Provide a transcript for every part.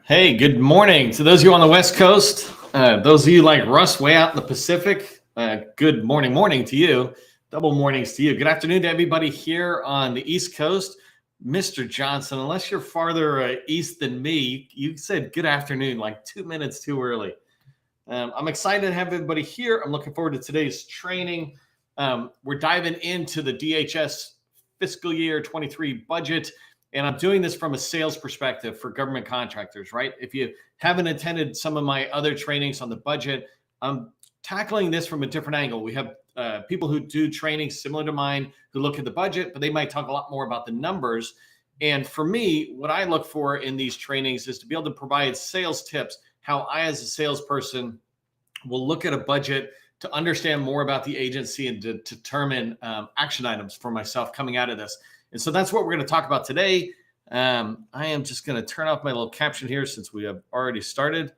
Hey, good morning to those of you on the West Coast. Those of you like Russ way out in the Pacific, good morning to you. Double mornings to you. Good afternoon to everybody here on the East Coast. Mr. Johnson, unless you're farther east than me, you said good afternoon like 2 minutes too early. I'm excited to have everybody here. I'm looking forward to today's training. We're diving into the DHS Fiscal Year 23 budget. And I'm doing this from a sales perspective for government contractors, right? If you haven't attended some of my other trainings on the budget, I'm tackling this from a different angle. We have people who do trainings similar to mine who look at the budget, but they might talk a lot more about the numbers. And for me, what I look for in these trainings is to be able to provide sales tips, how I, as a salesperson, will look at a budget to understand more about the agency and to determine action items for myself coming out of this. And so that's what we're going to talk about today. I am just going to turn off my little caption here since we have already started,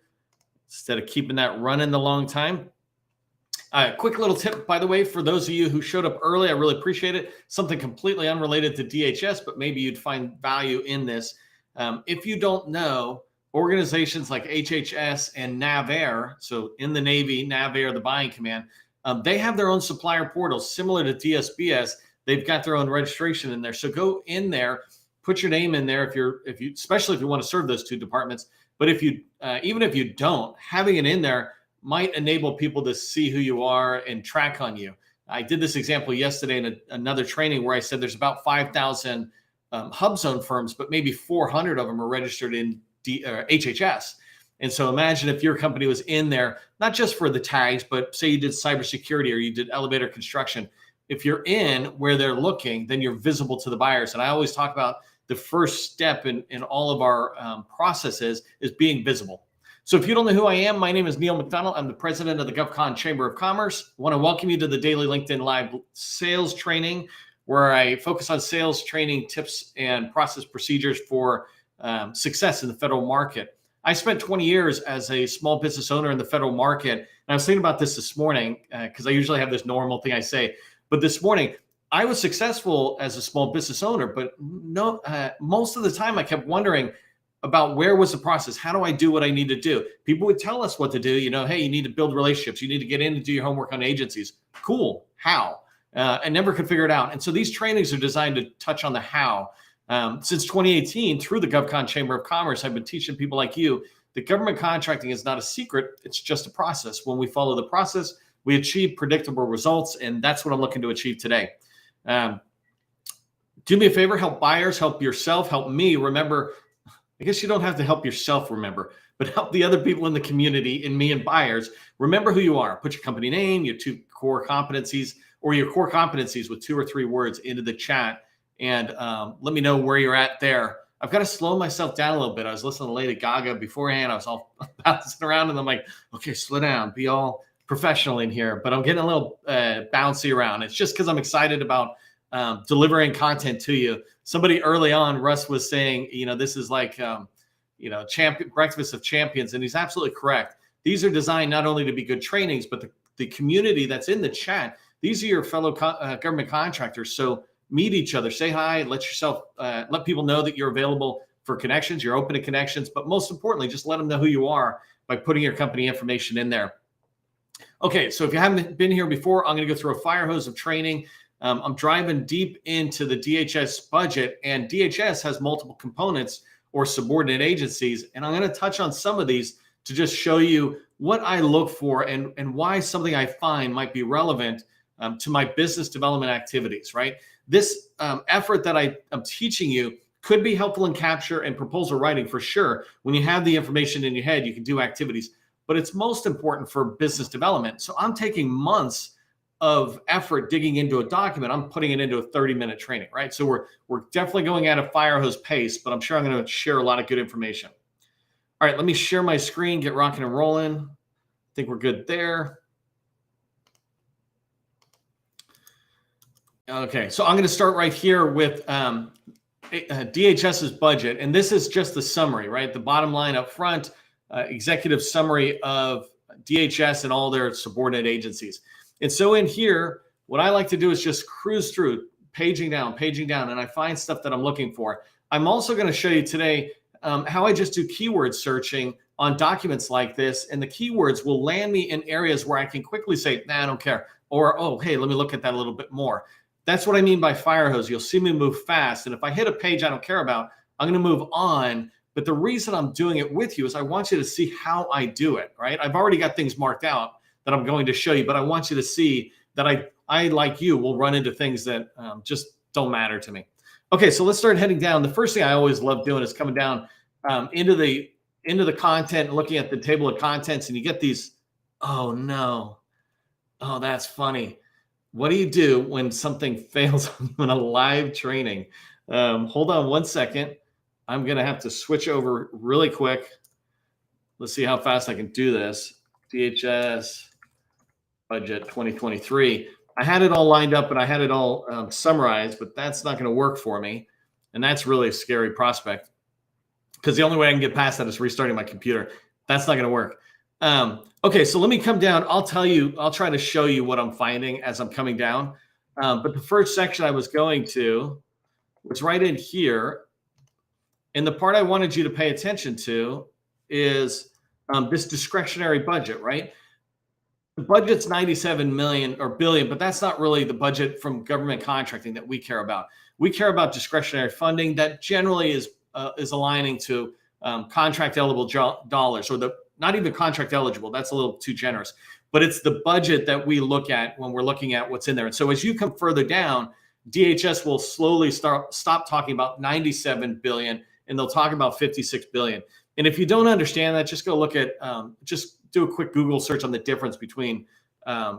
instead of keeping that running the long time. Quick little tip, by the way, for those of you who showed up early, I really appreciate it. Something completely unrelated to DHS, but maybe you'd find value in this. If you don't know, organizations like HHS and NAVAIR, so in the Navy, NAVAIR, the buying command, they have their own supplier portals similar to DSBS. They've got their own registration in there. So go in there, put your name in there if you, especially if you want to serve those two departments. But if you, even if you don't, having it in there might enable people to see who you are and track on you. I did this example yesterday in another training where I said there's about 5,000 hub zone firms, but maybe 400 of them are registered in HHS. And so imagine if your company was in there, not just for the tags, but say you did cybersecurity or you did elevator construction. If you're in where they're looking, then you're visible to the buyers. And I always talk about the first step in all of our processes is being visible. So if you don't know who I am, my name is Neil McDonnell. I'm the president of the GovCon Chamber of Commerce. I want to welcome you to the daily LinkedIn Live sales training, where I focus on sales training tips and process procedures for success in the federal market. I spent 20 years as a small business owner in the federal market. And I was thinking about this morning because I usually have this normal thing I say. But this morning, I was successful as a small business owner, but no, most of the time I kept wondering about where was the process? How do I do what I need to do? People would tell us what to do. You know, hey, you need to build relationships. You need to get in and do your homework on agencies. Cool. How? I never could figure it out. And so these trainings are designed to touch on the how. Since 2018, through the GovCon Chamber of Commerce, I've been teaching people like you that government contracting is not a secret. It's just a process. When we follow the process, we achieve predictable results, and that's what I'm looking to achieve today. Do me a favor, help buyers, help yourself, help me. Remember, I guess you don't have to help yourself remember, but help the other people in the community, and me and buyers, remember who you are. Put your company name, your two core competencies, or your core competencies with 2 or 3 words into the chat, and let me know where you're at there. I've got to slow myself down a little bit. I was listening to Lady Gaga beforehand. I was all bouncing around, and I'm like, okay, slow down, be all professional in here, but I'm getting a little bouncy around. It's just because I'm excited about delivering content to you. Somebody early on, Russ was saying, you know, this is like, breakfast of champions, and he's absolutely correct. These are designed not only to be good trainings, but the community that's in the chat, these are your fellow government contractors. So meet each other, say hi, let people know that you're available for connections, you're open to connections, but most importantly, just let them know who you are by putting your company information in there. Okay, so if you haven't been here before, I'm going to go through a fire hose of training. I'm driving deep into the DHS budget, and DHS has multiple components or subordinate agencies, and I'm going to touch on some of these to just show you what I look for and why something I find might be relevant to my business development activities, right? This effort that I'm teaching you could be helpful in capture and proposal writing for sure. When you have the information in your head, you can do activities. But it's most important for business development. So I'm taking months of effort digging into a document. I'm putting it into a 30-minute training, right? So we're definitely going at a fire hose pace, but I'm sure I'm going to share a lot of good information. All right, let me share my screen, get rocking and rolling. I think we're good there. Okay, so I'm going to start right here with DHS's budget. And this is just the summary, right? The bottom line up front. Executive summary of DHS and all their subordinate agencies. And so in here, what I like to do is just cruise through, paging down, and I find stuff that I'm looking for. I'm also going to show you today how I just do keyword searching on documents like this, and the keywords will land me in areas where I can quickly say, nah, I don't care. Or, oh, hey, let me look at that a little bit more. That's what I mean by fire hose. You'll see me move fast. And if I hit a page I don't care about, I'm going to move on. But the reason I'm doing it with you is I want you to see how I do it, right? I've already got things marked out that I'm going to show you, but I want you to see that I like you, will run into things that just don't matter to me. Okay, so let's start heading down. The first thing I always love doing is coming down into the content and looking at the table of contents, and you get these, oh no, oh, that's funny. What do you do when something fails on a live training? Hold on one second. I'm going to have to switch over really quick. Let's see how fast I can do this. DHS budget 2023. I had it all lined up and I had it all summarized, but that's not going to work for me. And that's really a scary prospect, because the only way I can get past that is restarting my computer. That's not going to work. Okay, so let me come down. I'll try to show you what I'm finding as I'm coming down. But the first section I was going to was right in here. And the part I wanted you to pay attention to is this discretionary budget, right? The budget's 97 million or billion, but that's not really the budget from government contracting that we care about. We care about discretionary funding that generally is aligning to contract eligible dollars, or not even contract eligible. That's a little too generous, but it's the budget that we look at when we're looking at what's in there. And so as you come further down, DHS will slowly stop talking about 97 billion and they'll talk about 56 billion. And if you don't understand that, just go look at, just do a quick Google search on the difference between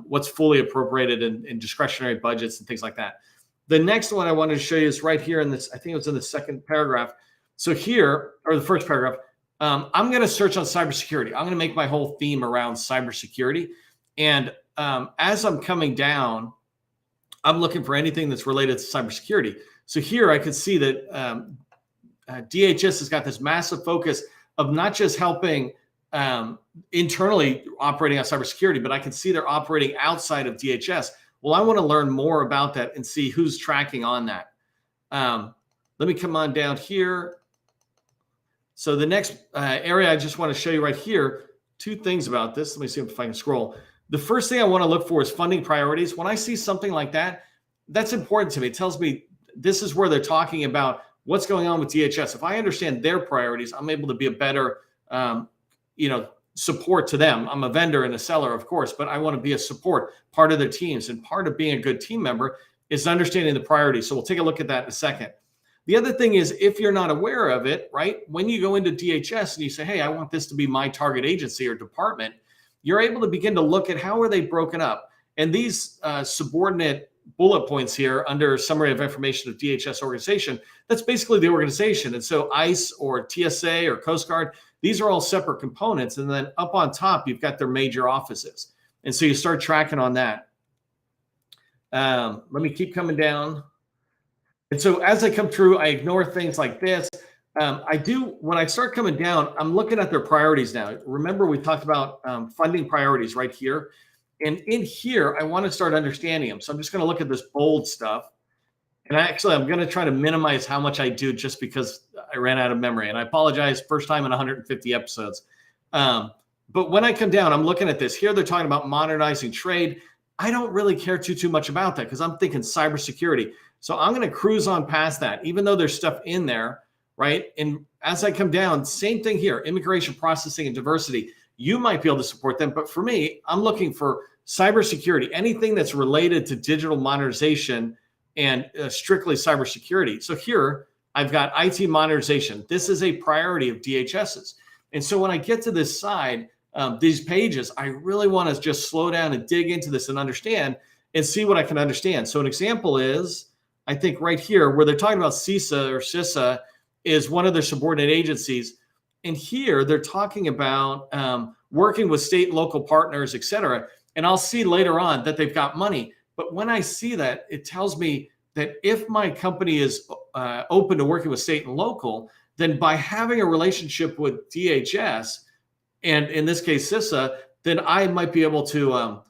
what's fully appropriated and discretionary budgets and things like that. The next one I wanted to show you is right here in this, I think it was in the second paragraph. So here, or the first paragraph, I'm going to search on cybersecurity. I'm going to make my whole theme around cybersecurity. And as I'm coming down, I'm looking for anything that's related to cybersecurity. So here I can see that DHS has got this massive focus of not just helping internally operating on cybersecurity, but I can see they're operating outside of DHS. Well, I want to learn more about that and see who's tracking on that. Let me come on down here. So the next area I just want to show you right here, two things about this. Let me see if I can scroll. The first thing I want to look for is funding priorities. When I see something like that, that's important to me. It tells me this is where they're talking about what's going on with DHS. If I understand their priorities, I'm able to be a better, support to them. I'm a vendor and a seller, of course, but I want to be a support part of their teams. And part of being a good team member is understanding the priorities. So we'll take a look at that in a second. The other thing is, if you're not aware of it, right, when you go into DHS and you say, hey, I want this to be my target agency or department, you're able to begin to look at how are they broken up. And these subordinate bullet points here under summary of information of DHS organization, that's basically the organization. And so ICE or TSA or Coast Guard, these are all separate components. And then up on top, you've got their major offices. And so you start tracking on that. Let me keep coming down. And so as I come through, I ignore things like this. When I start coming down, I'm looking at their priorities now. Remember, we talked about funding priorities right here. And in here, I want to start understanding them. So I'm just going to look at this bold stuff. And I'm going to try to minimize how much I do just because I ran out of memory. And I apologize, first time in 150 episodes. But when I come down, I'm looking at this. Here they're talking about modernizing trade. I don't really care too much about that because I'm thinking cybersecurity. So I'm going to cruise on past that, even though there's stuff in there, right? And as I come down, same thing here, immigration processing and diversity. You might be able to support them, but for me, I'm looking for cybersecurity, anything that's related to digital modernization and strictly cybersecurity. So here I've got IT modernization. This is a priority of DHS's. And so when I get to this side, these pages, I really want to just slow down and dig into this and understand and see what I can understand. So an example is, I think right here where they're talking about CISA or CISA is one of their subordinate agencies. And here they're talking about working with state and local partners, et cetera. And I'll see later on that they've got money. But when I see that, it tells me that if my company is open to working with state and local, then by having a relationship with DHS, and in this case, CISA, then I might be able to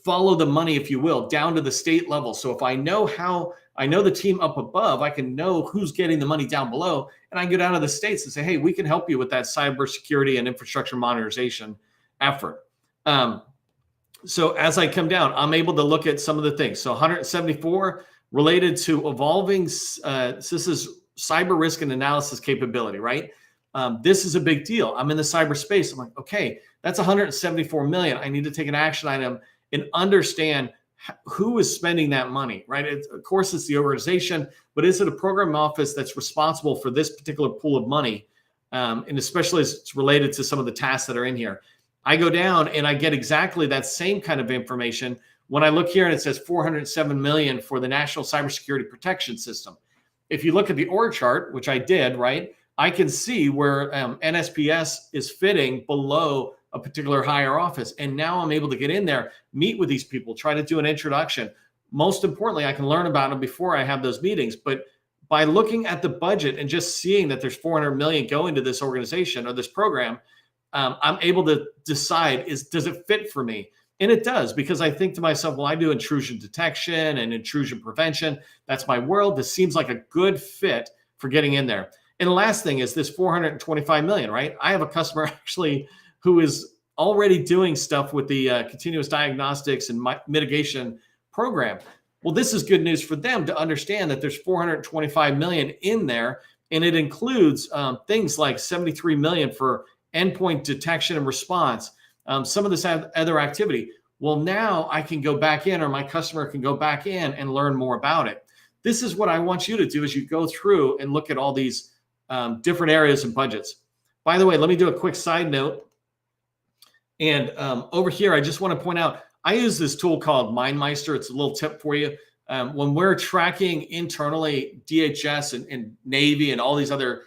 follow the money, if you will, down to the state level. So if I know how I know the team up above. I can know who's getting the money down below, and I can go down to the states and say, hey, we can help you with that cybersecurity and infrastructure modernization effort. So as I come down, I'm able to look at some of the things. So 174 related to evolving, this is cyber risk and analysis capability, right? This is a big deal. I'm in the cyberspace. I'm like, okay, that's 174 million. I need to take an action item and understand who is spending that money, right? Of course, it's the organization, but is it a program office that's responsible for this particular pool of money? And especially as it's related to some of the tasks that are in here. I go down and I get exactly that same kind of information when I look here and it says 407 million for the National Cybersecurity Protection System. If you look at the org chart, which I did, right, I can see where NSPS is fitting below a particular higher office. And now I'm able to get in there, meet with these people, try to do an introduction. Most importantly, I can learn about them before I have those meetings. But by looking at the budget and just seeing that there's 400 million going to this organization or this program, I'm able to decide, does it fit for me? And it does, because I think to myself, well, I do intrusion detection and intrusion prevention. That's my world. This seems like a good fit for getting in there. And the last thing is this 425 million, right? I have a customer actually who is already doing stuff with the continuous diagnostics and mitigation program. Well, this is good news for them to understand that there's 425 million in there, and it includes things like 73 million for endpoint detection and response, some of this other activity. Well, now I can go back in, or my customer can go back in and learn more about it. This is what I want you to do as you go through and look at all these different areas and budgets. By the way, let me do a quick side note. And over here, I just want to point out, I use this tool called MindMeister. It's a little tip for you. When we're tracking internally DHS and Navy and all these other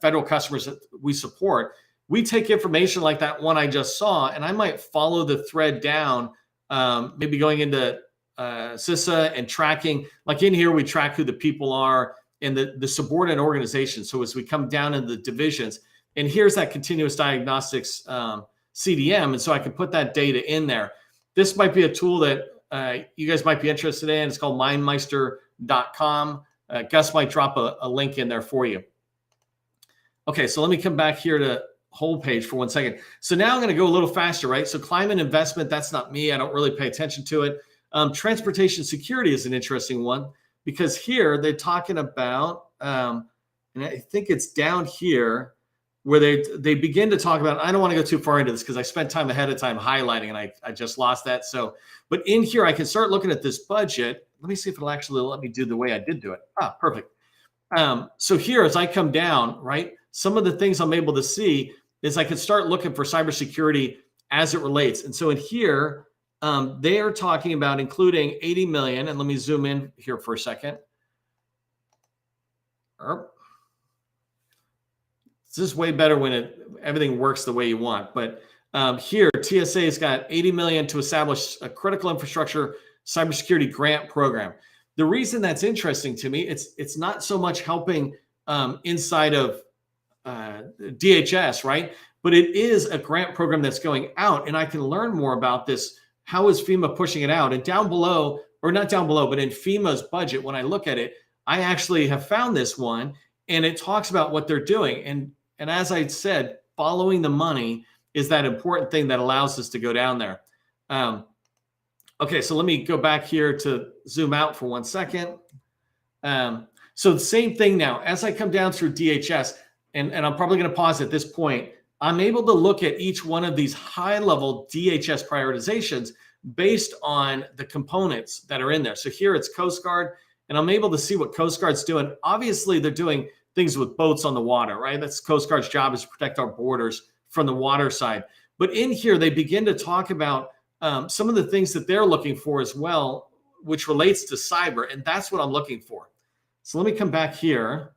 federal customers that we support, we take information like that one I just saw, and I might follow the thread down, maybe going into CISA and tracking. Like in here, we track who the people are in the subordinate organizations. So as we come down in the divisions, and here's that continuous diagnostics CDM, and so I can put that data in there. This might be a tool that you guys might be interested in. It's called mindmeister.com. Gus might drop a link in there for you. Okay, so let me come back here to whole page for 1 second. So now I'm going to go a little faster, right? So climate investment, that's not me. I don't really pay attention to it. Transportation security is an interesting one, because here they're talking about, and I think it's down here where they begin to talk about, I don't want to go too far into this because I spent time ahead of time highlighting and I just lost that. So, but in here, I can start looking at this budget. Let me see if it'll actually let me do the way I did do it. Ah, perfect. So here, as I come down, right, some of the things I'm able to see is I can start looking for cybersecurity as it relates. And so in here, they are talking about including 80 million. And let me zoom in here for a second. This is way better when everything works the way you want. But here, TSA has got 80 million to establish a critical infrastructure cybersecurity grant program. The reason that's interesting to me, it's not so much helping inside of DHS, right? But it is a grant program that's going out, and I can learn more about this. How is FEMA pushing it out? And down below, or not down below, but in FEMA's budget, when I look at it, I actually have found this one, and it talks about what they're doing. And as I said, following the money is that important thing that allows us to go down there. Okay, so let me go back here to zoom out for 1 second. So the same thing now, as I come down through DHS, and I'm probably going to pause at this point, I'm able to look at each one of these high-level DHS prioritizations based on the components that are in there. So here it's Coast Guard, and I'm able to see what Coast Guard's doing. Obviously, they're doing things with boats on the water, right? That's Coast Guard's job, is to protect our borders from the water side. But in here, they begin to talk about some of the things that they're looking for as well, which relates to cyber, and that's what I'm looking for. So let me come back here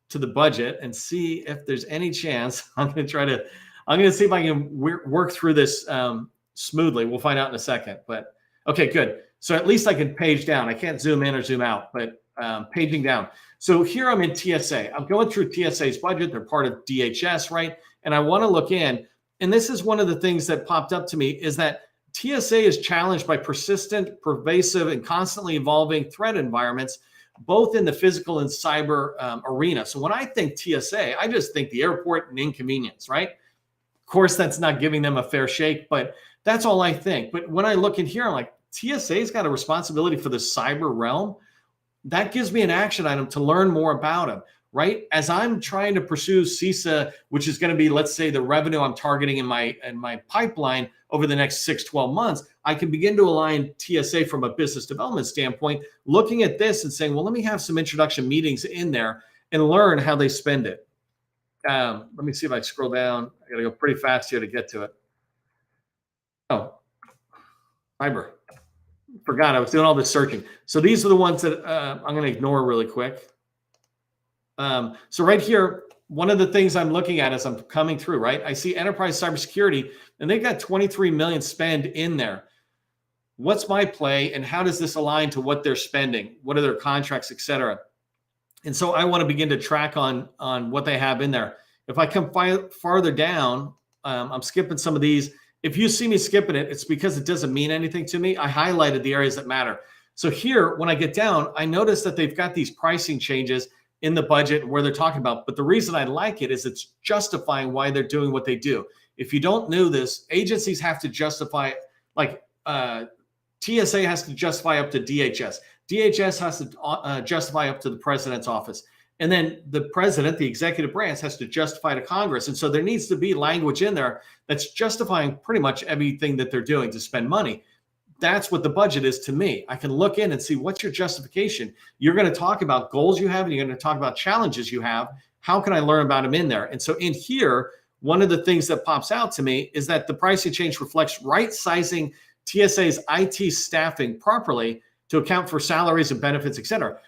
to the budget and see if there's any chance. I'm going to see if I can work through this smoothly. We'll find out in a second, but okay, good. So at least I can page down. I can't zoom in or zoom out, but paging down. So here I'm in TSA. I'm going through TSA's budget. They're part of DHS, right? And I want to look in, and this is one of the things that popped up to me, is that TSA is challenged by persistent, pervasive, and constantly evolving threat environments, both in the physical and cyber arena. So when I think TSA, I just think the airport and inconvenience, right? Of course, that's not giving them a fair shake, but that's all I think. But when I look in here, I'm like, TSA's got a responsibility for the cyber realm. That gives me an action item to learn more about them, right? As I'm trying to pursue CISA, which is going to be, let's say, the revenue I'm targeting in my pipeline over the next 6-12 months, I can begin to align TSA from a business development standpoint, looking at this and saying, well, let me have some introduction meetings in there and learn how they spend it. Let me see if I scroll down. I got to go pretty fast here to get to it. Oh, cyber. Forgot I was doing all this searching. So these are the ones that I'm going to ignore really quick. So right here, one of the things I'm looking at as I'm coming through, right? I see enterprise cybersecurity, and they've got 23 million spend in there. What's my play, and how does this align to what they're spending? What are their contracts, et cetera? And so I want to begin to track on what they have in there. If I come farther down, I'm skipping some of these. If you see me skipping it, it's because it doesn't mean anything to me. I highlighted the areas that matter. So here, when I get down, I notice that they've got these pricing changes in the budget where they're talking about. But the reason I like it is it's justifying why they're doing what they do. If you don't know this, agencies have to justify, like TSA has to justify up to DHS. DHS has to justify up to the president's office. And then the president, the executive branch, has to justify to Congress. And so there needs to be language in there that's justifying pretty much everything that they're doing to spend money. That's what the budget is to me. I can look in and see what's your justification. You're going to talk about goals you have, and you're going to talk about challenges you have. How can I learn about them in there? And so in here, one of the things that pops out to me is that the pricing change reflects right-sizing TSA's IT staffing properly to account for salaries and benefits, et cetera.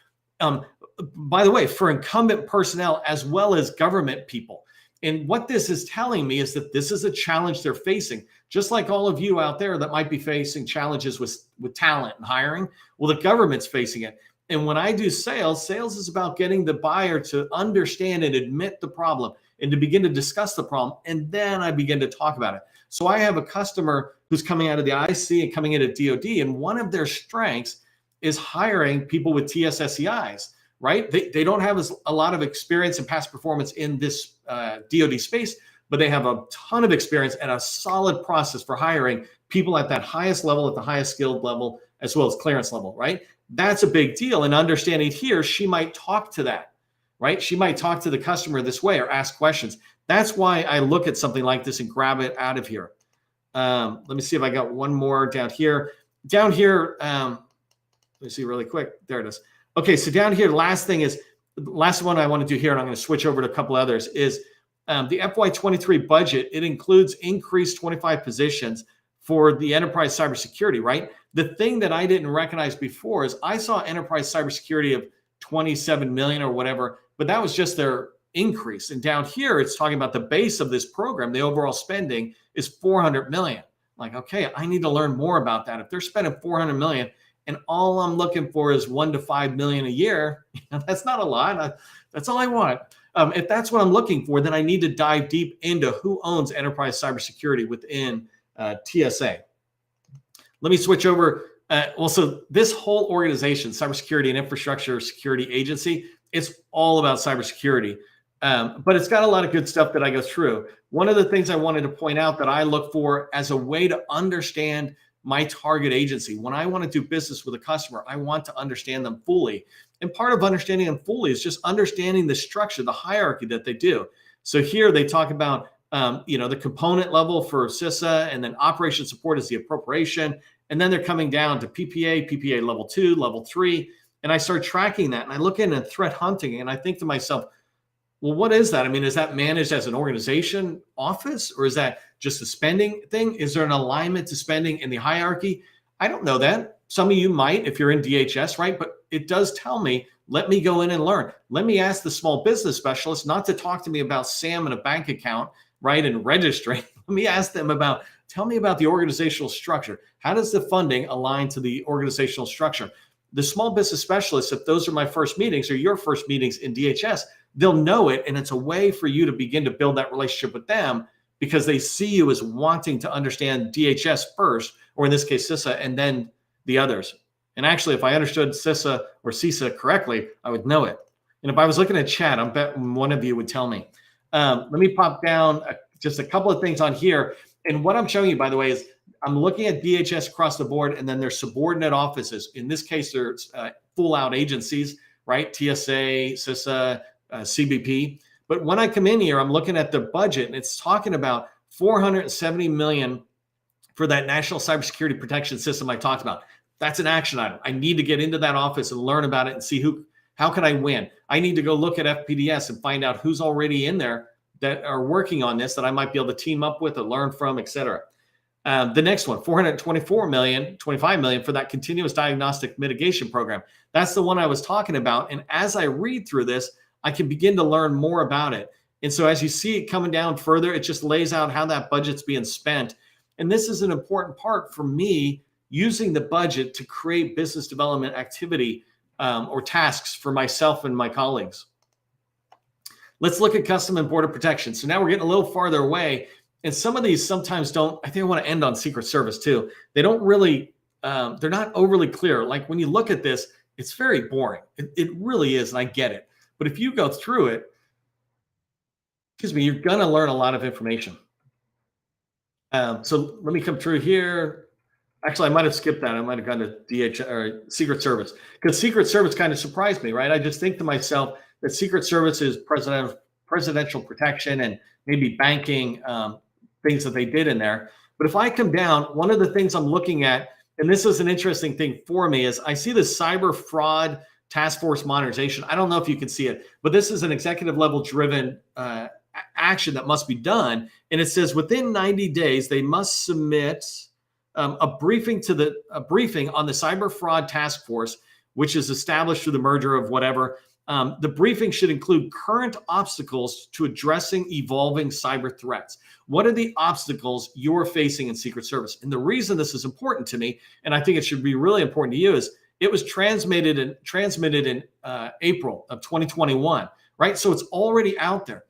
By the way, for incumbent personnel as well as government people. And what this is telling me is that this is a challenge they're facing, just like all of you out there that might be facing challenges with talent and hiring. Well, the government's facing it. And when I do sales is about getting the buyer to understand and admit the problem and to begin to discuss the problem. And then I begin to talk about it. So I have a customer who's coming out of the IC and coming in at DOD, and one of their strengths is hiring people with TSSCIs. Right? They don't have a lot of experience and past performance in this DoD space, but they have a ton of experience and a solid process for hiring people at that highest level, at the highest skilled level, as well as clearance level, right? That's a big deal. And understanding here, she might talk to that, right? She might talk to the customer this way or ask questions. That's why I look at something like this and grab it out of here. Let me see if I got one more down here. Down here, let me see really quick. There it is. Okay, so down here, the last one I want to do here, and I'm going to switch over to a couple others, is the FY23 budget. It includes increased 25 positions for the enterprise cybersecurity, right? The thing that I didn't recognize before is I saw enterprise cybersecurity of 27 million or whatever, but that was just their increase. And down here, it's talking about the base of this program. The overall spending is 400 million. Like, okay, I need to learn more about that. If they're spending 400 million, and all I'm looking for is 1 to 5 million a year, that's not a lot. That's all I want. If that's what I'm looking for, then I need to dive deep into who owns enterprise cybersecurity within TSA. Let me switch over. So this whole organization, Cybersecurity and Infrastructure Security Agency, it's all about cybersecurity. But it's got a lot of good stuff that I go through. One of the things I wanted to point out that I look for as a way to understand my target agency. When I want to do business with a customer, I want to understand them fully. And part of understanding them fully is just understanding the structure, the hierarchy that they do. So here they talk about, the component level for CISA, and then operation support is the appropriation. And then they're coming down to PPA level 2, level 3. And I start tracking that, and I look in at threat hunting, and I think to myself, well, what is that? I mean, is that managed as an organization office, or is that just a spending thing? Is there an alignment to spending in the hierarchy? I don't know that. Some of you might if you're in DHS, right? But it does tell me, let me go in and learn. Let me ask the small business specialist not to talk to me about SAM and a bank account, right, and registering. Let me ask them tell me about the organizational structure. How does the funding align to the organizational structure? The small business specialists, if those are my first meetings or your first meetings in DHS, they'll know it, and it's a way for you to begin to build that relationship with them because they see you as wanting to understand DHS first, or in this case, CISA, and then the others. And actually, if I understood CISA or CISA correctly, I would know it. And if I was looking at chat, I bet one of you would tell me. Let me pop down just a couple of things on here. And what I'm showing you, by the way, is I'm looking at DHS across the board, and then there's subordinate offices. In this case, there's full out agencies, right? TSA, CISA, CBP. But when I come in here, I'm looking at the budget, and it's talking about $470 million for that national cybersecurity protection system I talked about. That's an action item. I need to get into that office and learn about it and see how can I win. I need to go look at FPDS and find out who's already in there that are working on this that I might be able to team up with or learn from, et cetera. The next one, $424 million, $25 million for that continuous diagnostic mitigation program. That's the one I was talking about. And as I read through this, I can begin to learn more about it. And so as you see it coming down further, it just lays out how that budget's being spent. And this is an important part for me, using the budget to create business development activity or tasks for myself and my colleagues. Let's look at custom and border protection. So now we're getting a little farther away. And some of these sometimes don't, I think I want to end on Secret Service too. They don't really, they're not overly clear. Like when you look at this, it's very boring. It really is, and I get it. But if you go through it, you're going to learn a lot of information. So let me come through here. Actually, I might have skipped that. I might have gone to DHS or Secret Service, because Secret Service kind of surprised me, right? I just think to myself that Secret Service is presidential protection and maybe banking things that they did in there. But if I come down, one of the things I'm looking at, and this is an interesting thing for me, is I see the cyber fraud task force modernization. I don't know if you can see it, but this is an executive level driven action that must be done. And it says within 90 days, they must submit a briefing on the cyber fraud task force, which is established through the merger of whatever. The briefing should include current obstacles to addressing evolving cyber threats. What are the obstacles you're facing in Secret Service? And the reason this is important to me, and I think it should be really important to you, is it was transmitted in April of 2021, right? So it's already out there.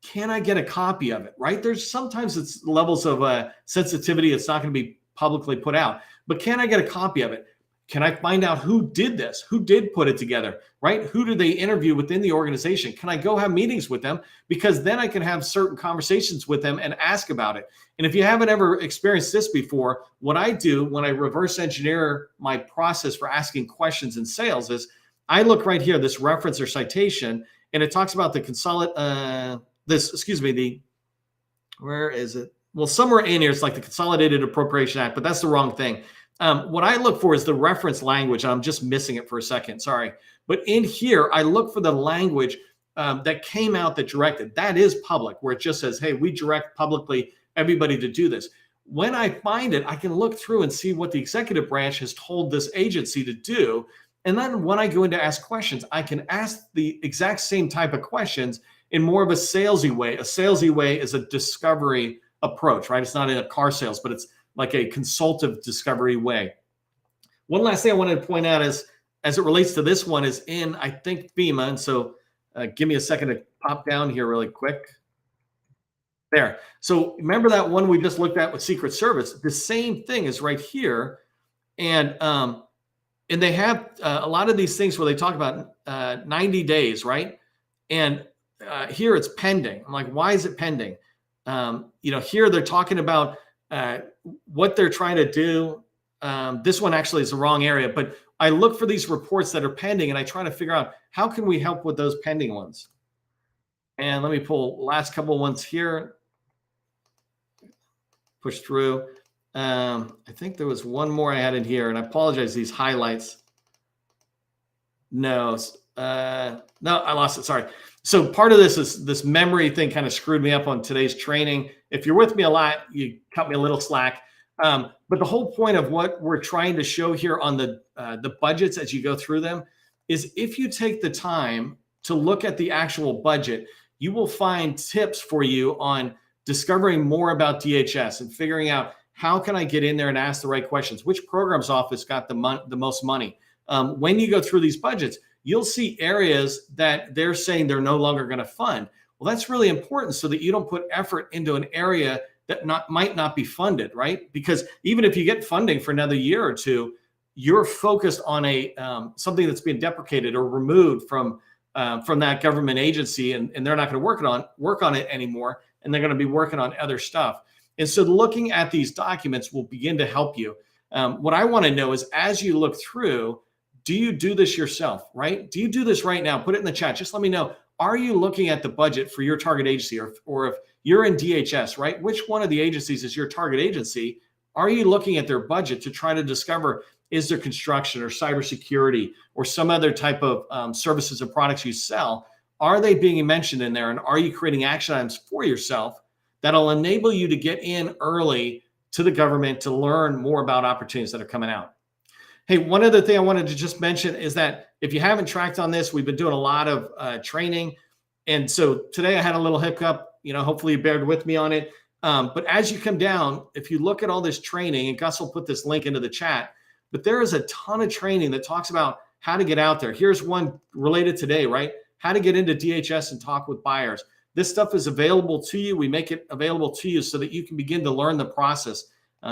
Can I get a copy of it, right? There's sometimes it's levels of sensitivity. It's not going to be publicly put out, but can I get a copy of it? Can I find out who did this? Who did put it together, right? Who did they interview within the organization? Can I go have meetings with them? Because then I can have certain conversations with them and ask about it. And if you haven't ever experienced this before, what I do when I reverse engineer my process for asking questions in sales is I look right here, this reference or citation, and it talks about the where is it? Well, somewhere in here, it's like the Consolidated Appropriation Act, but that's the wrong thing. What I look for is the reference language. I'm just missing it for a second. Sorry. But in here, I look for the language that came out that directed. That is public, where it just says, hey, we direct publicly everybody to do this. When I find it, I can look through and see what the executive branch has told this agency to do. And then when I go in to ask questions, I can ask the exact same type of questions in more of a salesy way. A salesy way is a discovery approach, right? It's not in a car sales, but it's like a consultative discovery way. One last thing I wanted to point out is, as it relates to this one, is in, I think, FEMA. And so give me a second to pop down here really quick. There. So remember that one we just looked at with Secret Service? The same thing is right here. And they have a lot of these things where they talk about 90 days, right? And here it's pending. I'm like, why is it pending? Here they're talking about what they're trying to do. This one actually is the wrong area, but I look for these reports that are pending and I try to figure out how can we help with those pending ones. And let me pull the last couple of ones here. Push through. I think there was one more I had in here, and I apologize, these highlights. No, I lost it. Sorry. So part of this is this memory thing kind of screwed me up on today's training. If you're with me a lot, you cut me a little slack. But the whole point of what we're trying to show here on the budgets as you go through them is if you take the time to look at the actual budget, you will find tips for you on discovering more about DHS and figuring out how can I get in there and ask the right questions? Which programs office got the most money? When you go through these budgets, you'll see areas that they're saying they're no longer going to fund. Well, that's really important so that you don't put effort into an area that might not be funded, right? Because even if you get funding for another year or two, you're focused on a something that's being deprecated or removed from that government agency, and they're not going to work on it anymore, and they're going to be working on other stuff. And so looking at these documents will begin to help you. What I want to know is, as you look through, do you do this yourself, right? Do you do this right now? Put it in the chat. Just let me know. Are you looking at the budget for your target agency, or if you're in DHS, right? Which one of the agencies is your target agency? Are you looking at their budget to try to discover, is there construction or cybersecurity or some other type of services and products you sell? Are they being mentioned in there? And are you creating action items for yourself that'll enable you to get in early to the government to learn more about opportunities that are coming out? Hey, one other thing I wanted to just mention is that if you haven't tracked on this, we've been doing a lot of training. And so today I had a little hiccup, hopefully you bared with me on it. But as you come down, if you look at all this training, and Gus will put this link into the chat, but there is a ton of training that talks about how to get out there. Here's one related today, right? How to get into DHS and talk with buyers. This stuff is available to you. We make it available to you so that you can begin to learn the process.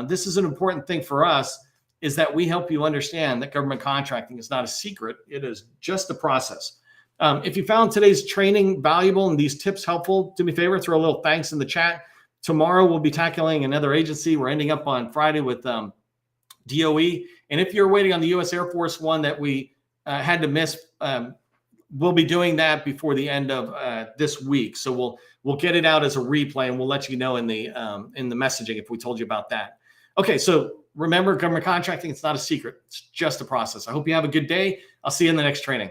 This is an important thing for us, is that we help you understand that government contracting is not a secret. It is just a process. If you found today's training valuable and these tips helpful, do me a favor, throw a little thanks in the chat. Tomorrow we'll be tackling another agency. We're ending up on Friday with DOE. And if you're waiting on the U.S. Air Force one that we had to miss, we'll be doing that before the end of this week. So we'll get it out as a replay, and we'll let you know in the messaging if we told you about that. Okay, so remember, government contracting, it's not a secret. It's just a process. I hope you have a good day. I'll see you in the next training.